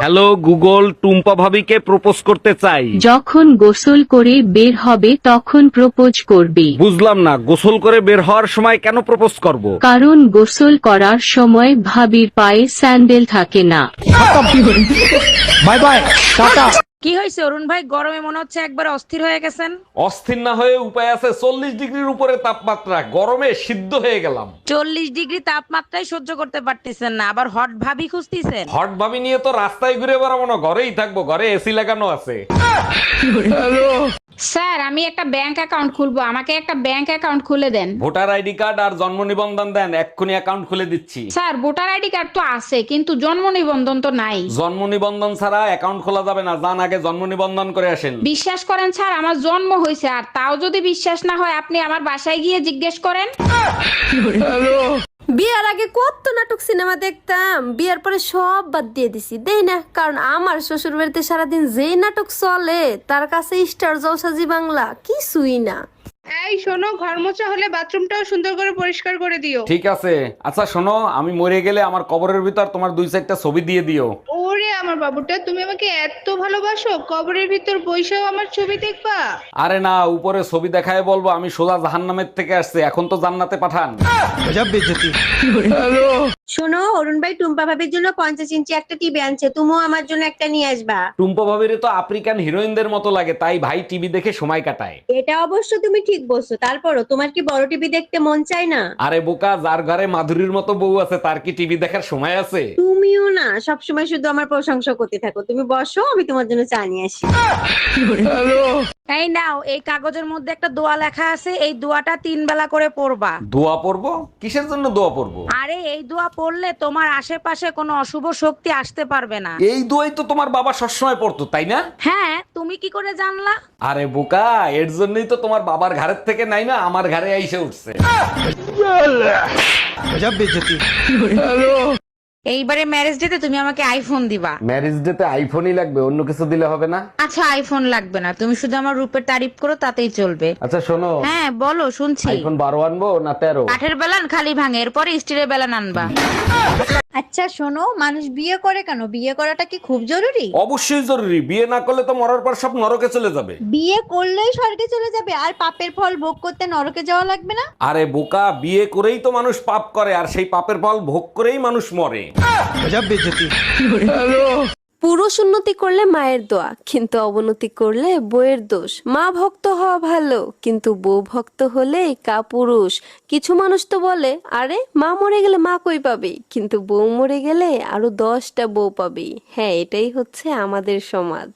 Hello Google, Tumpa ভাবিকে propose করতে চাই। যখন গোসল করে বের হবে তখন প্রপোজ করবে। বুঝলাম না, গোসল করে বের হওয়ার সময় কেন প্রপোজ করব? কারণ গোসল করার সময় ভাবির পায়ে স্যান্ডেল থাকে না। Bye bye, tata. কি হয়েছে অরুণ ভাই, গরমে মনে হচ্ছে একবার অস্থির হয়ে গেছেন। অস্থির না হয়ে উপায় আছে। 40 ডিগ্রির উপরে তাপমাত্রা, গরমে সিদ্ধ হয়ে গেলাম। 40 ডিগ্রি তাপমাত্রায় সহ্য করতে পারতেছেন না, আবার হট ভাবি খুঁজতেছেন। হট ভাবি নিয়ে তো রাস্তায় ঘুরে বেড়াবো না, ঘরেই থাকবো। ঘরে এসি লাগানো আছে। স্যার, আমি একটা ব্যাংক অ্যাকাউন্ট খুলবো, আমাকে একটা ব্যাংক অ্যাকাউন্ট খুলে দেন। ভোটার আইডি কার্ড আর জন্ম নিবন্ধন দেন, এক্ষুনি অ্যাকাউন্ট খুলে দিচ্ছি। স্যার, ভোটার আইডি কার্ড তো আছে কিন্তু জন্ম নিবন্ধন তো নাই। জন্ম নিবন্ধন ছাড়া অ্যাকাউন্ট খোলা যাবে না, যান আগে জন্ম নিবন্ধন করে আসেন। বিশ্বাস করেন স্যার, আমার জন্ম হয়েছে, আর তাও যদি বিশ্বাস না হয় আপনি আমার বাসায় গিয়ে জিজ্ঞেস করেন। বিয়ার আগে কত নাটক সিনেমা দেখতাম, বিয়ার পরে সব বাদ দিয়ে দিছি, দেই না। কারণ আমার শ্বশুর বাড়িতে সারাদিন যেই নাটক চলে তার কাছে স্টার জলসা জি বাংলা কিছুই না। এই শোনো, ঘর মোছা হলে বাথরুমটাও সুন্দর করে পরিষ্কার করে দিও। ঠিক আছে। আচ্ছা শোনো, আমি মরে গেলে আমার কবরের ভিতর তোমার 2-4টা ছবি দিয়ে দিও। ওরে আমার বাবুটা, তুমি আমাকে এত ভালোবাসো, কবরের ভিতর বইসাও আমার ছবি দেখবা? আরে না, উপরে ছবি দেখায় বলবো আমি সোজা জাহান্নামের থেকে আসছে, এখন তো জান্নাতে পাঠান। শোনো, অরুণ ভাই টুম্পা ভাবির জন্য 50 ইঞ্চি একটা টিভি আনছে, তুমিও আমার জন্য একটা নিয়ে আসবা। টুম্পা ভাবিরে তো আফ্রিকান হিরোইনদের মতো লাগে, তাই ভাই টিভি দেখে সময় কাটায়। এটা অবশ্য তুমি ঠিক বলছো, তারপরও তোমার কি বড় টিভি দেখতে মন চায় না? আরে বোকা, যার ঘরে মাধুরীর মতো বউ আছে তার কি টিভি দেখার সময় আছে? তুমিও না সবসময় শুধু আমার প্রশংসা করতে থাকো। তুমি বসো, আমি তোমার জন্য চা নিয়ে আসি। এই নাও, এই কাগজের মধ্যে একটা দোয়া লেখা আছে, এই দোয়াটা 3 বেলা করে পড়বা। দোয়া পড়বো? কিসের জন্য দোয়া পড়বো? আরে এই দোয়া পড়লে তোমার আশেপাশে কোনো অশুভ শক্তি আসতে পারবে না। এই দোয়াই তো তোমার বাবা সবসময় পড়তো, তাই না? হ্যাঁ, তুমি কি করে জানলা? আরে বোকা, এর জন্যই তো তোমার বাবার ঘরের থেকে নাই না আমার ঘরে আইসে উঠছে। এইবারে ম্যারেজ ডেতে তুমি আমাকে আইফোন দিবা। ম্যারেজ ডে তে আইফোনই লাগবে, অন্য কিছু দিলে হবে না? আচ্ছা, আইফোন লাগবে না, তুমি শুধু আমার রূপের তারিফ করো, তাতেই চলবে। আচ্ছা শোনো, হ্যাঁ বলো, শুনছি। আইফোন 12 আনবো না 13? কাঠের বেলান খালি ভাঙে, এরপরে স্টিলের বেলান আনবা। আচ্ছা শোনো, মানুষ বিয়ে করে কেন? বিয়ে করাটা কি খুব জরুরি? অবশ্যই জরুরি, বিয়ে না করলে তো মরার পর সব নরকে চলে যাবে। বিয়ে করলেই স্বর্গে চলে যাবে আর পাপের ফল ভোগ করতে নরকে যাওয়া লাগবে না? আরে বোকা, বিয়ে করেই তো মানুষ পাপ করে, আর সেই পাপের ফল ভোগ করেই মানুষ মরে। পুরুষ উন্নতি করলে মায়ের দোয়া, কিন্তু অবনতি করলে বউয়ের দোষ। মা ভক্ত হওয়া ভালো, কিন্তু বউ ভক্ত হলে কাপুরুষ। কিছু মানুষ তো বলে, আরে মা মরে গেলে মা কই পাবে, কিন্তু বউ মরে গেলে আরো 10টা বউ পাবে। হ্যাঁ, এটাই হচ্ছে আমাদের সমাজ।